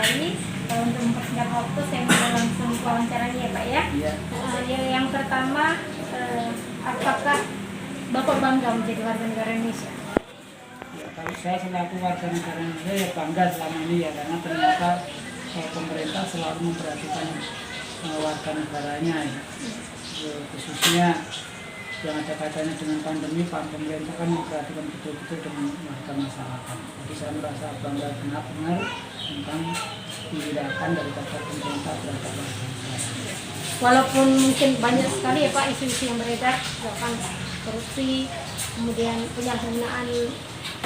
sekali. Untuk mempersingkat waktu, saya mau langsung wawancaranya ya Pak ya. Iya. Yang pertama, apakah Bapak bangga menjadi warga negara Indonesia? Ya, kalau saya selaku warga negara Indonesia ya bangga selama ini ya, karena ternyata pemerintah selalu memperhatikan warga negaranya ya. Khususnya yang ada kaitannya dengan pandemi, pemerintah kan memperhatikan betul-betul dengan warga masyarakat. Jadi saya merasa bangga benar-benar tentang tindakan dari pemerintah terhadap warga masyarakat. Walaupun mungkin banyak sekali ya Pak isu-isu yang beredar, misalkan korupsi, kemudian penyalahgunaan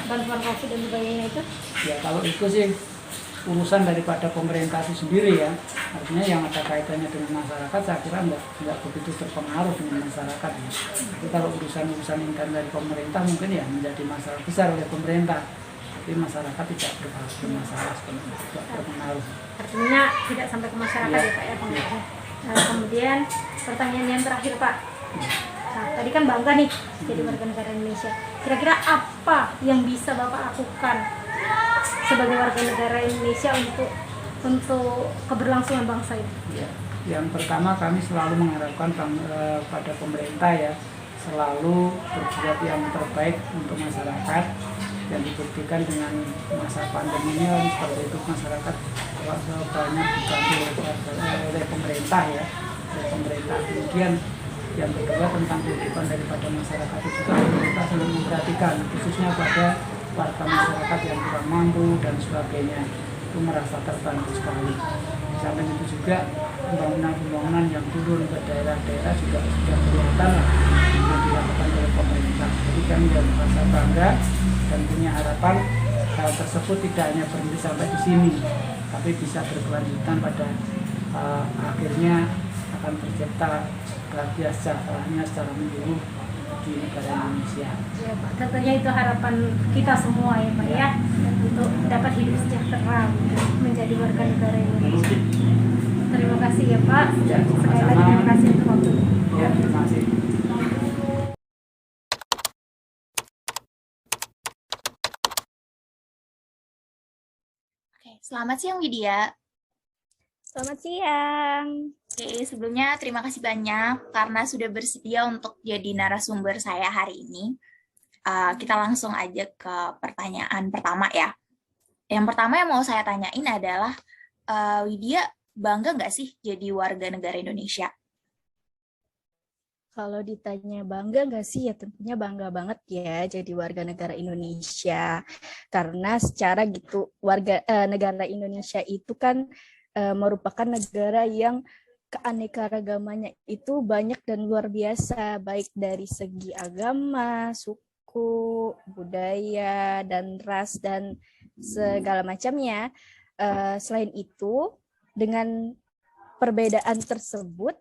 bantuan COVID dan sebagainya itu. Ya kalau itu sih urusan daripada pemerintah itu sendiri ya. Artinya yang ada kaitannya dengan masyarakat saya kira nggak begitu terpengaruh dengan masyarakat ya. Tapi kalau urusan-urusan yang dari pemerintah mungkin ya menjadi masalah besar oleh pemerintah. Tapi masyarakat tidak bermasalah, tidak berpengaruh. Artinya tidak sampai ke masyarakat ya Pak ya pengaruhnya. Kemudian pertanyaan yang terakhir Pak. Nah, tadi kan bangga nih jadi warga negara Indonesia. Kira-kira apa yang bisa Bapak lakukan sebagai warga negara Indonesia untuk keberlangsungan bangsa ini? Ya, yang pertama kami selalu mengharapkan pada pemerintah ya selalu berbuat yang terbaik untuk masyarakat, yang dibuktikan dengan masa pandeminya seperti itu masyarakat banyak dibantu oleh pemerintah ya, oleh pemerintah. Kemudian yang kedua tentang kehidupan daripada masyarakat itu juga pemerintah selalu memperhatikan khususnya pada warga masyarakat yang kurang mampu dan sebagainya, itu merasa terbantu sekali. Sampai itu juga pembangunan yang turun ke daerah-daerah juga sudah kelihatan yang dilakukan oleh pemerintah. Jadi kami merasa bangga dan punya harapan hal tersebut tidak hanya berhenti sampai di sini, tapi bisa berkelanjutan pada akhirnya akan tercipta bahagia sejahteranya secara menyeluruh di negara Indonesia. Ya Pak, tentunya itu harapan kita semua ya Pak ya, untuk dapat hidup sejahtera menjadi warga negara Indonesia. Terima kasih ya Pak. Ya, Sekali lagi terima kasih untuk waktunya. Ya, terima kasih. Oke, selamat siang Widya. Selamat siang. Oke, sebelumnya terima kasih banyak karena sudah bersedia untuk jadi narasumber saya hari ini. Kita langsung aja ke pertanyaan pertama ya. Yang pertama yang mau saya tanyain adalah, Widya bangga nggak sih jadi warga negara Indonesia? Kalau ditanya bangga nggak sih, ya tentunya bangga banget ya jadi warga negara Indonesia. Karena secara gitu negara Indonesia itu kan merupakan negara yang keanekaragamannya itu banyak dan luar biasa, baik dari segi agama, suku, budaya, dan ras, dan segala macamnya. Selain itu, dengan perbedaan tersebut,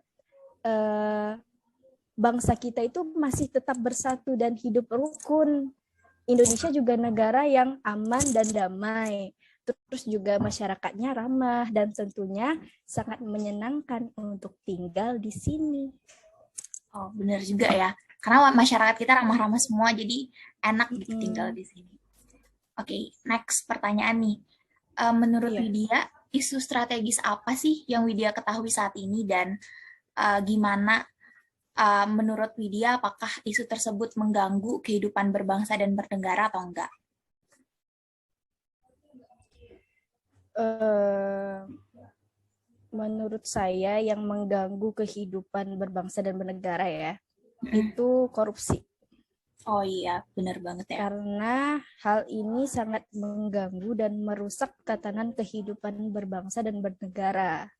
bangsa kita itu masih tetap bersatu dan hidup rukun. Indonesia juga negara yang aman dan damai. Terus juga masyarakatnya ramah dan tentunya sangat menyenangkan untuk tinggal di sini. Oh, benar juga ya. Karena masyarakat kita ramah-ramah semua, jadi enak gitu tinggal di sini. Oke, next pertanyaan nih. Menurut Widya, isu strategis apa sih yang Widya ketahui saat ini dan gimana menurut Widya apakah isu tersebut mengganggu kehidupan berbangsa dan bernegara atau enggak? Menurut saya yang mengganggu kehidupan berbangsa dan bernegara ya, itu korupsi. Oh iya, benar banget ya. Karena hal ini sangat mengganggu dan merusak tatanan kehidupan berbangsa dan bernegara.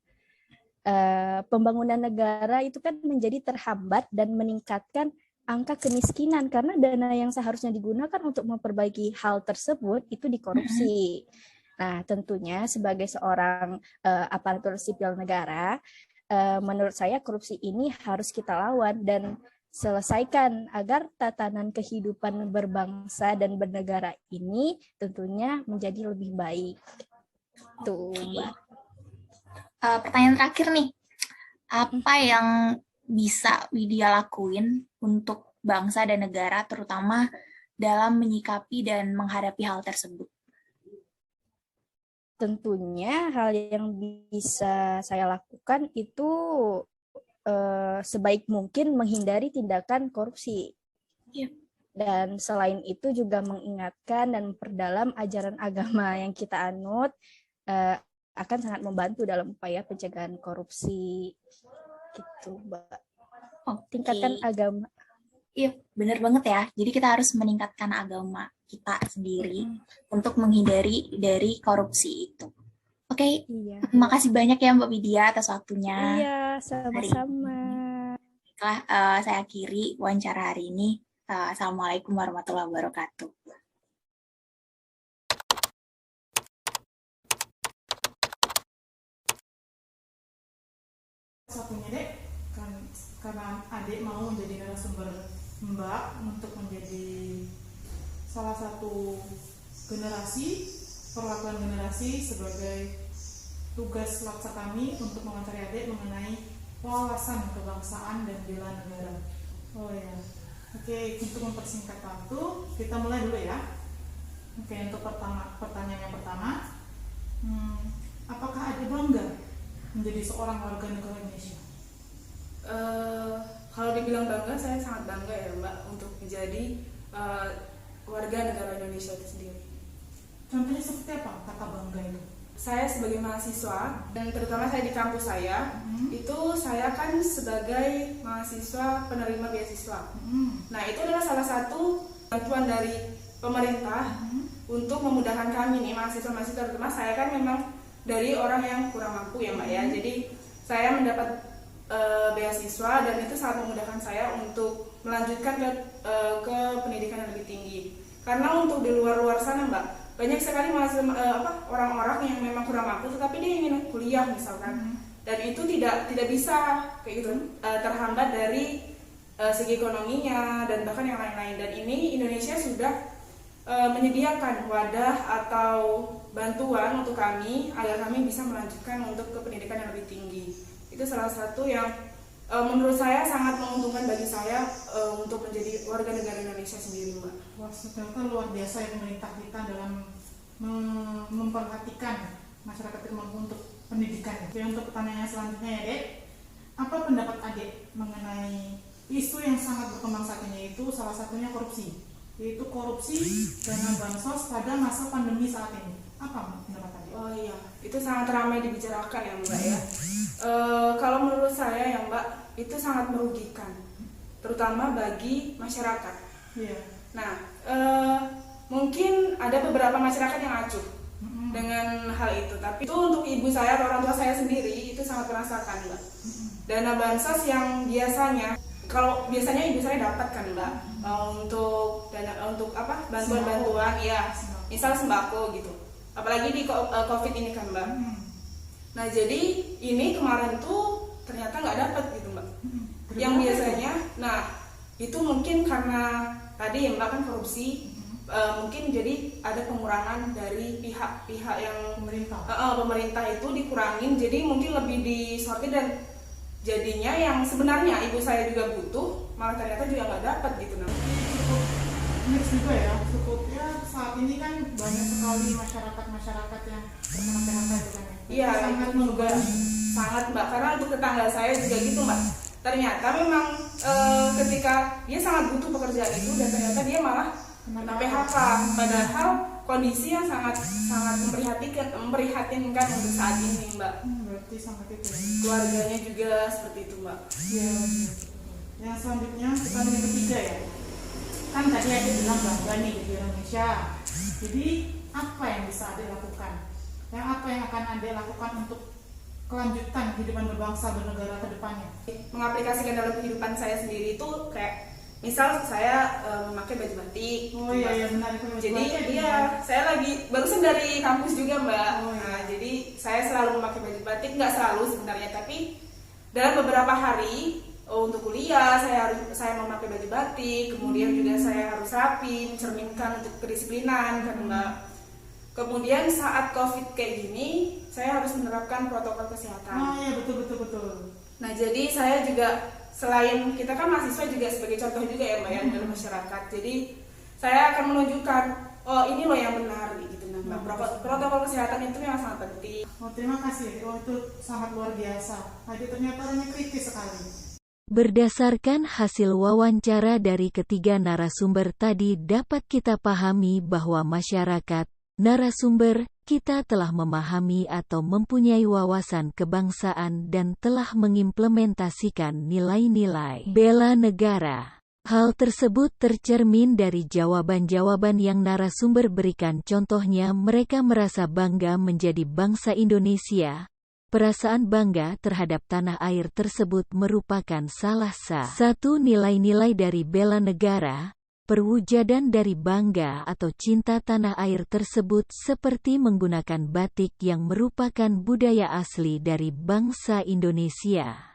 Pembangunan negara itu kan menjadi terhambat dan meningkatkan angka kemiskinan karena dana yang seharusnya digunakan untuk memperbaiki hal tersebut itu dikorupsi. Nah, tentunya sebagai seorang aparatur sipil negara, menurut saya korupsi ini harus kita lawan dan selesaikan agar tatanan kehidupan berbangsa dan bernegara ini tentunya menjadi lebih baik. Tuh, Mbak. Pertanyaan terakhir nih, apa yang bisa Widya lakuin untuk bangsa dan negara, terutama dalam menyikapi dan menghadapi hal tersebut? tentunya hal yang bisa saya lakukan itu sebaik mungkin menghindari tindakan korupsi. Iya. Dan selain itu juga mengingatkan dan memperdalam ajaran agama yang kita anut akan sangat membantu dalam upaya pencegahan korupsi. Gitu, Mbak. Tingkatkan agama. Iya, benar banget ya. Jadi kita harus meningkatkan agama kita sendiri untuk menghindari dari korupsi itu. Oke, Iya. terima kasih banyak ya Mbak Widya atas waktunya. Iya, sama-sama. Baiklah, saya akhiri wawancara hari ini. Assalamualaikum warahmatullahi wabarakatuh. Satunya Dek, kan karena adik mau menjadi narasumber Mbak untuk menjadi salah satu generasi, perwakilan generasi sebagai tugas laksa kami untuk mewawancari adik mengenai wawasan kebangsaan dan bela negara. Oh ya, oke, untuk mempersingkat waktu, kita mulai dulu ya. Oke, untuk pertanyaan yang pertama, apakah adik bangga menjadi seorang warga negara Indonesia? Kalau dibilang bangga, saya sangat bangga ya Mbak untuk menjadi warga negara Indonesia itu sendiri. Contohnya seperti apa kata bangga itu? Saya sebagai mahasiswa, dan terutama saya di kampus saya, itu saya kan sebagai mahasiswa penerima beasiswa. Nah, itu adalah salah satu bantuan dari pemerintah untuk memudahkan kami nih, mahasiswa-mahasiswa, terutama saya kan memang dari orang yang kurang mampu ya Mbak ya. Jadi saya mendapat beasiswa dan itu sangat memudahkan saya untuk melanjutkan ke pendidikan yang lebih tinggi. Karena untuk di luar sana Mbak, banyak sekali orang-orang yang memang kurang mampu tetapi dia ingin kuliah misalkan. Dan itu tidak bisa kayak gitu, terhambat dari segi ekonominya dan bahkan yang lain-lain. Dan ini Indonesia sudah menyediakan wadah atau bantuan untuk kami agar kami bisa melanjutkan untuk ke pendidikan yang lebih tinggi. Itu salah satu yang menurut saya sangat menguntungkan bagi saya untuk menjadi warga negara Indonesia sendiri, Mbak. Wah, ternyata luar biasa ya pemerintah kita dalam memperhatikan masyarakat yang mampu untuk pendidikan. Jadi untuk pertanyaan selanjutnya ya Dek, apa pendapat Adik mengenai isu yang sangat berkembang saat ini, yaitu salah satunya korupsi, yaitu korupsi dana bansos pada masa pandemi saat ini. Apa pendapat Adik? Oh iya, itu sangat ramai dibicarakan ya Mbak ya. Kalau menurut saya ya Mbak, itu sangat merugikan, terutama bagi masyarakat. Iya. Nah, mungkin ada beberapa masyarakat yang acuh dengan hal itu, tapi itu untuk ibu saya atau orang tua saya sendiri itu sangat merasakan Mbak. Dana bansos yang biasanya, kalau biasanya ibu saya dapatkan Mbak, untuk bantuan-bantuan ya, misal sembako gitu. Apalagi di COVID ini kan Mbak. Nah jadi ini kemarin tuh ternyata nggak dapat gitu Mbak. Yang biasanya, nah itu mungkin karena tadi ya Mbak kan korupsi, mungkin jadi ada pengurangan dari pihak-pihak yang pemerintah itu dikurangin, jadi mungkin lebih disortir dan jadinya yang sebenarnya ibu saya juga butuh malah ternyata juga nggak dapat gitu. Nah Unik juga ya, cukupnya saat ini kan banyak sekali masyarakat yang terkena PHK itu kan ya. Iya, sangat juga sangat Mbak, karena untuk tetangga saya juga gitu Mbak. Ternyata memang ketika dia sangat butuh pekerjaan itu dan ternyata dia malah kena PHK, padahal kondisi yang sangat memprihatinkan untuk saat ini Mbak. Berarti sangat itu ya. Keluarganya juga seperti itu Mbak. Iya. Yang selanjutnya pertanyaan ketiga ya. Kan tadi Adik bilang bangga nih di Indonesia. Jadi apa yang bisa Adik lakukan? Yang apa yang akan Adik lakukan untuk kelanjutan kehidupan berbangsa bernegara ke depannya? Mengaplikasikan dalam kehidupan saya sendiri itu kayak misal saya memakai baju batik. Oh iya benar itu. Jadi saya lagi barusan dari kampus juga Mbak. Nah, jadi saya selalu memakai baju batik, nggak selalu sebenarnya, tapi dalam beberapa hari untuk kuliah saya memakai baju batik, kemudian juga saya harus rapi, mencerminkan untuk kedisiplinan kan Mbak. Kemudian saat COVID kayak gini, saya harus menerapkan protokol kesehatan. Oh iya betul. Nah jadi saya juga selain kita kan mahasiswa juga sebagai contoh juga ya Mbak ya dalam masyarakat. Jadi saya akan menunjukkan oh ini loh yang benar gitu. Nah, protokol kesehatan itu memang sangat penting. Oh, terima kasih. Oh, itu sangat luar biasa. Tadi ternyata orangnya kritis sekali. Berdasarkan hasil wawancara dari ketiga narasumber tadi dapat kita pahami bahwa masyarakat, narasumber, kita telah memahami atau mempunyai wawasan kebangsaan dan telah mengimplementasikan nilai-nilai bela negara. Hal tersebut tercermin dari jawaban-jawaban yang narasumber berikan. Contohnya mereka merasa bangga menjadi bangsa Indonesia. Perasaan bangga terhadap tanah air tersebut merupakan salah satu nilai-nilai dari bela negara. Perwujudan dari bangga atau cinta tanah air tersebut seperti menggunakan batik yang merupakan budaya asli dari bangsa Indonesia.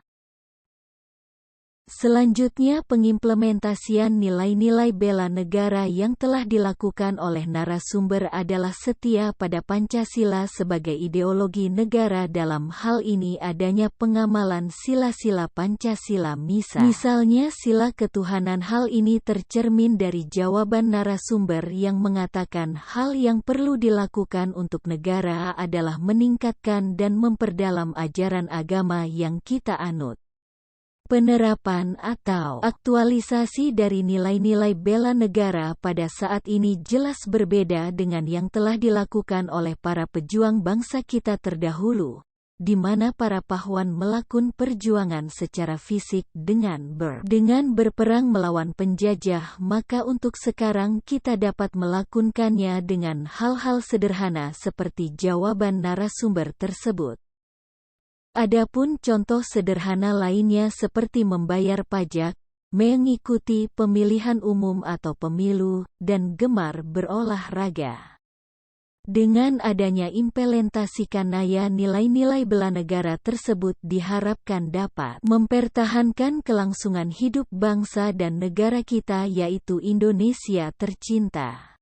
Selanjutnya pengimplementasian nilai-nilai bela negara yang telah dilakukan oleh narasumber adalah setia pada Pancasila sebagai ideologi negara. Dalam hal ini adanya pengamalan sila-sila Pancasila misalnya sila ketuhanan. Hal ini tercermin dari jawaban narasumber yang mengatakan hal yang perlu dilakukan untuk negara adalah meningkatkan dan memperdalam ajaran agama yang kita anut. Penerapan atau aktualisasi dari nilai-nilai bela negara pada saat ini jelas berbeda dengan yang telah dilakukan oleh para pejuang bangsa kita terdahulu, di mana para pahlawan melakukan perjuangan secara fisik dengan berperang melawan penjajah. Maka untuk sekarang kita dapat melakukannya dengan hal-hal sederhana seperti jawaban narasumber tersebut. Adapun contoh sederhana lainnya seperti membayar pajak, mengikuti pemilihan umum atau pemilu, dan gemar berolahraga. Dengan adanya implementasikan nilai-nilai bela negara tersebut diharapkan dapat mempertahankan kelangsungan hidup bangsa dan negara kita yaitu Indonesia tercinta.